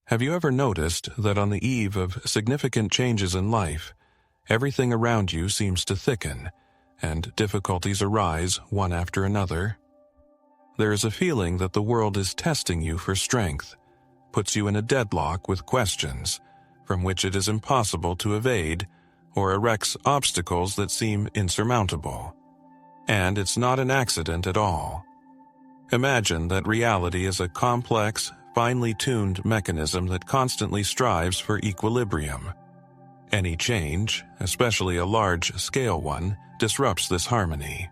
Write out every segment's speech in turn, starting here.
Have you ever noticed that on the eve of significant changes in life, everything around you seems to thicken, and difficulties arise one after another? There is a feeling that the world is testing you for strength, puts you in a deadlock with questions from which it is impossible to evade, or erects obstacles that seem insurmountable. And it's not an accident at all. Imagine that reality is a complex, finely tuned mechanism that constantly strives for equilibrium. Any change, especially a large-scale one, disrupts this harmony.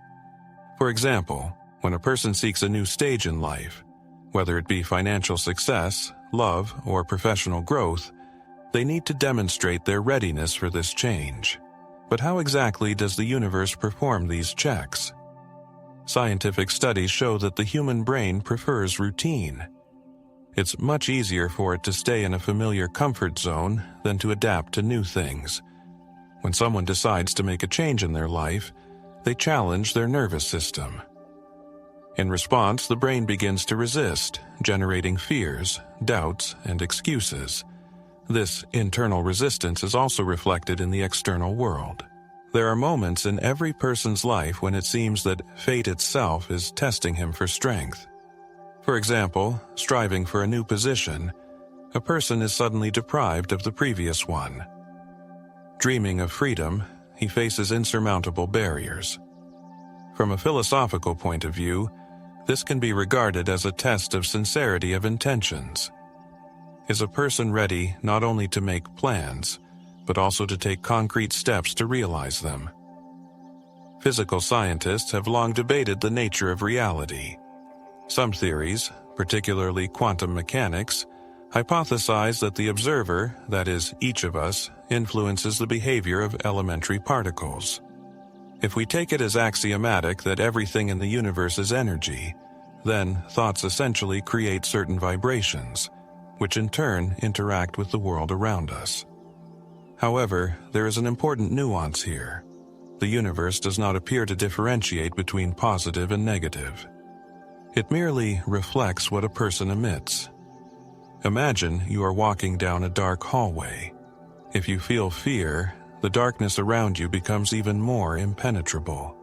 For example, when a person seeks a new stage in life, whether it be financial success, love, or professional growth, they need to demonstrate their readiness for this change. But how exactly does the universe perform these checks? Scientific studies show that the human brain prefers routine. It's much easier for it to stay in a familiar comfort zone than to adapt to new things. When someone decides to make a change in their life, they challenge their nervous system. In response, the brain begins to resist, generating fears, doubts, and excuses. This internal resistance is also reflected in the external world. There are moments in every person's life when it seems that fate itself is testing him for strength. For example, striving for a new position, a person is suddenly deprived of the previous one. Dreaming of freedom, he faces insurmountable barriers. From a philosophical point of view, this can be regarded as a test of sincerity of intentions. Is a person ready not only to make plans, but also to take concrete steps to realize them? Physical scientists have long debated the nature of reality. Some theories, particularly quantum mechanics, hypothesize that the observer, that is, each of us, influences the behavior of elementary particles. If we take it as axiomatic that everything in the universe is energy, then thoughts essentially create certain vibrations, which in turn interact with the world around us. However, there is an important nuance here. The universe does not appear to differentiate between positive and negative. It merely reflects what a person emits. Imagine you are walking down a dark hallway. If you feel fear, the darkness around you becomes even more impenetrable.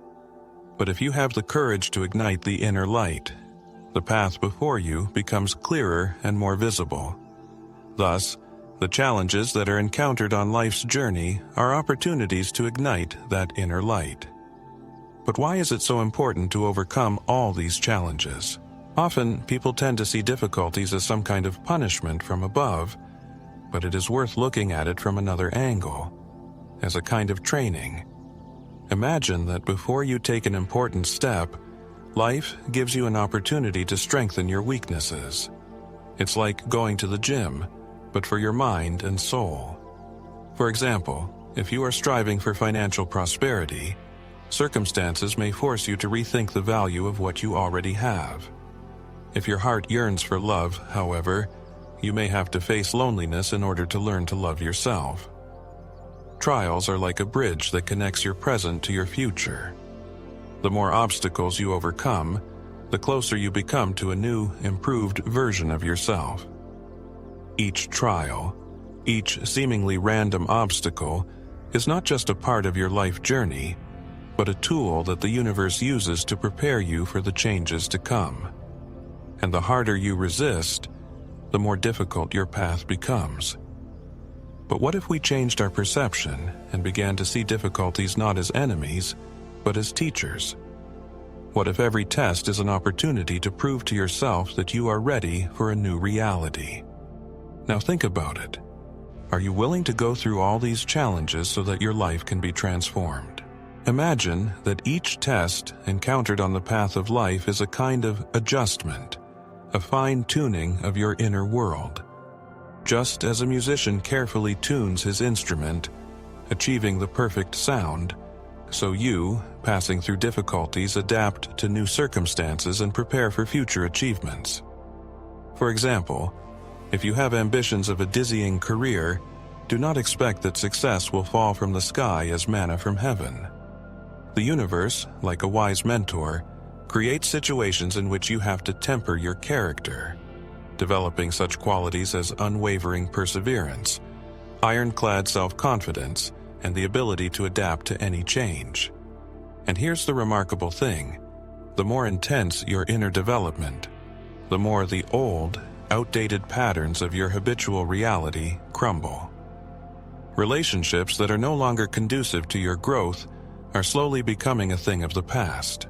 But if you have the courage to ignite the inner light, the path before you becomes clearer and more visible. Thus, the challenges that are encountered on life's journey are opportunities to ignite that inner light. But why is it so important to overcome all these challenges? Often, people tend to see difficulties as some kind of punishment from above, but it is worth looking at it from another angle, as a kind of training. Imagine that before you take an important step, life gives you an opportunity to strengthen your weaknesses. It's like going to the gym, but for your mind and soul. For example, if you are striving for financial prosperity, circumstances may force you to rethink the value of what you already have. If your heart yearns for love, however, you may have to face loneliness in order to learn to love yourself. Trials are like a bridge that connects your present to your future. The more obstacles you overcome, the closer you become to a new, improved version of yourself. Each trial, each seemingly random obstacle, is not just a part of your life journey, but a tool that the universe uses to prepare you for the changes to come. And the harder you resist, the more difficult your path becomes. But what if we changed our perception and began to see difficulties not as enemies, but as teachers? What if every test is an opportunity to prove to yourself that you are ready for a new reality? Now think about it. Are you willing to go through all these challenges so that your life can be transformed? Imagine that each test encountered on the path of life is a kind of adjustment, a fine-tuning of your inner world. Just as a musician carefully tunes his instrument, achieving the perfect sound, so you, passing through difficulties, adapt to new circumstances and prepare for future achievements. For example, if you have ambitions of a dizzying career, do not expect that success will fall from the sky as manna from heaven. The universe, like a wise mentor, creates situations in which you have to temper your character, developing such qualities as unwavering perseverance, ironclad self-confidence, and the ability to adapt to any change. And here's the remarkable thing: the more intense your inner development, the more the old, outdated patterns of your habitual reality crumble. Relationships that are no longer conducive to your growth are slowly becoming a thing of the past.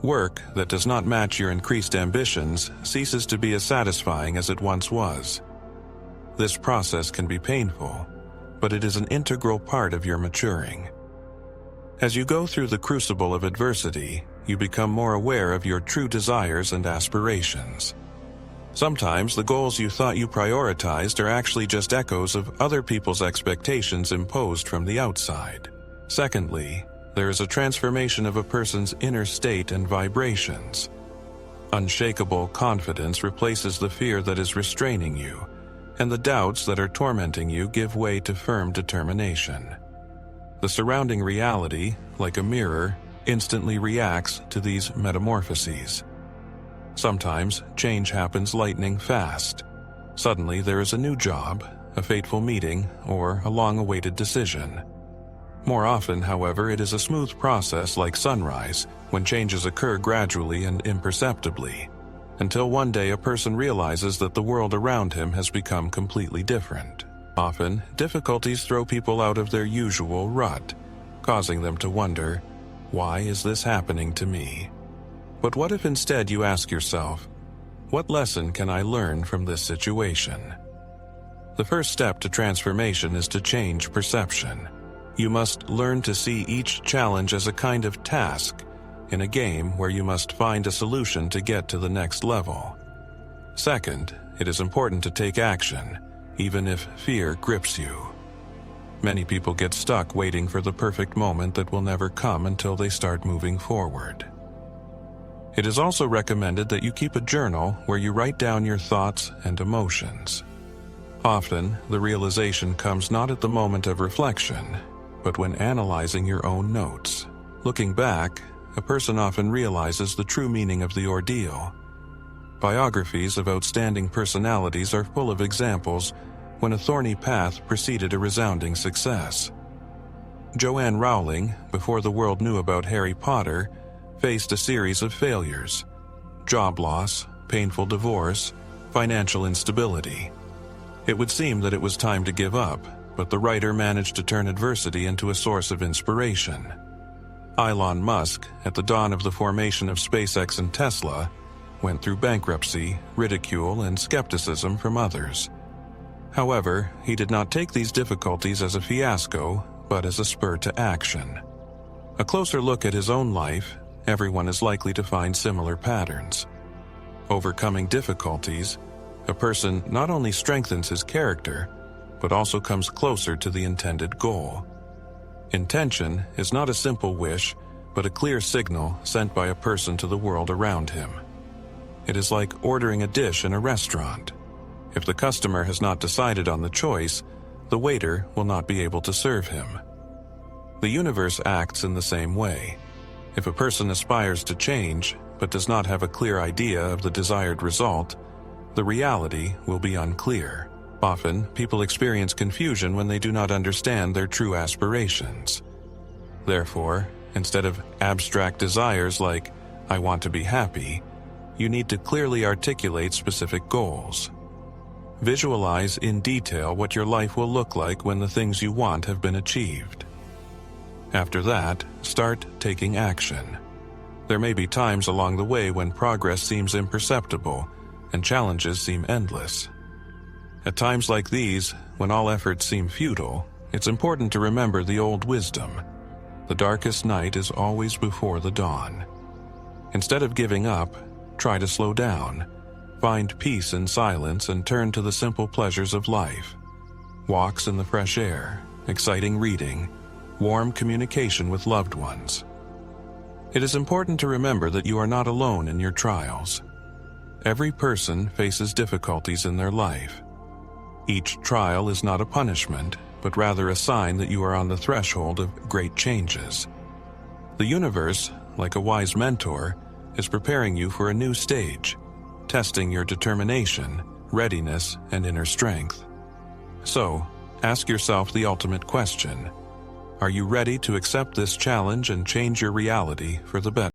Work that does not match your increased ambitions ceases to be as satisfying as it once was. This process can be painful, but it is an integral part of your maturing. As you go through the crucible of adversity, you become more aware of your true desires and aspirations. Sometimes the goals you thought you prioritized are actually just echoes of other people's expectations imposed from the outside. Secondly, there is a transformation of a person's inner state and vibrations. Unshakable confidence replaces the fear that is restraining you, and the doubts that are tormenting you give way to firm determination. The surrounding reality, like a mirror, instantly reacts to these metamorphoses. Sometimes change happens lightning fast. Suddenly there is a new job, a fateful meeting, or a long-awaited decision. More often, however, it is a smooth process like sunrise, when changes occur gradually and imperceptibly, until one day a person realizes that the world around him has become completely different. Often, difficulties throw people out of their usual rut, causing them to wonder, why is this happening to me? But what if instead you ask yourself, what lesson can I learn from this situation? The first step to transformation is to change perception. You must learn to see each challenge as a kind of task in a game where you must find a solution to get to the next level. Second, it is important to take action, even if fear grips you. Many people get stuck waiting for the perfect moment that will never come until they start moving forward. It is also recommended that you keep a journal where you write down your thoughts and emotions. Often, the realization comes not at the moment of reflection, but when analyzing your own notes. Looking back, a person often realizes the true meaning of the ordeal. Biographies of outstanding personalities are full of examples when a thorny path preceded a resounding success. Joanne Rowling, before the world knew about Harry Potter, faced a series of failures: job loss, painful divorce, financial instability. It would seem that it was time to give up, but the writer managed to turn adversity into a source of inspiration. Elon Musk, at the dawn of the formation of SpaceX and Tesla, went through bankruptcy, ridicule, and skepticism from others. However, he did not take these difficulties as a fiasco, but as a spur to action. A closer look at his own life, everyone is likely to find similar patterns. Overcoming difficulties, a person not only strengthens his character, but also comes closer to the intended goal. Intention is not a simple wish, but a clear signal sent by a person to the world around him. It is like ordering a dish in a restaurant. If the customer has not decided on the choice, the waiter will not be able to serve him. The universe acts in the same way. If a person aspires to change, but does not have a clear idea of the desired result, the reality will be unclear. Often, people experience confusion when they do not understand their true aspirations. Therefore, instead of abstract desires like, I want to be happy, you need to clearly articulate specific goals. Visualize in detail what your life will look like when the things you want have been achieved. After that, start taking action. There may be times along the way when progress seems imperceptible and challenges seem endless. At times like these, when all efforts seem futile, it's important to remember the old wisdom. The darkest night is always before the dawn. Instead of giving up, try to slow down. Find peace in silence and turn to the simple pleasures of life. Walks in the fresh air, exciting reading, warm communication with loved ones. It is important to remember that you are not alone in your trials. Every person faces difficulties in their life. Each trial is not a punishment, but rather a sign that you are on the threshold of great changes. The universe, like a wise mentor, is preparing you for a new stage. testing your determination, readiness, and inner strength. So, ask yourself the ultimate question. Are you ready to accept this challenge and change your reality for the better?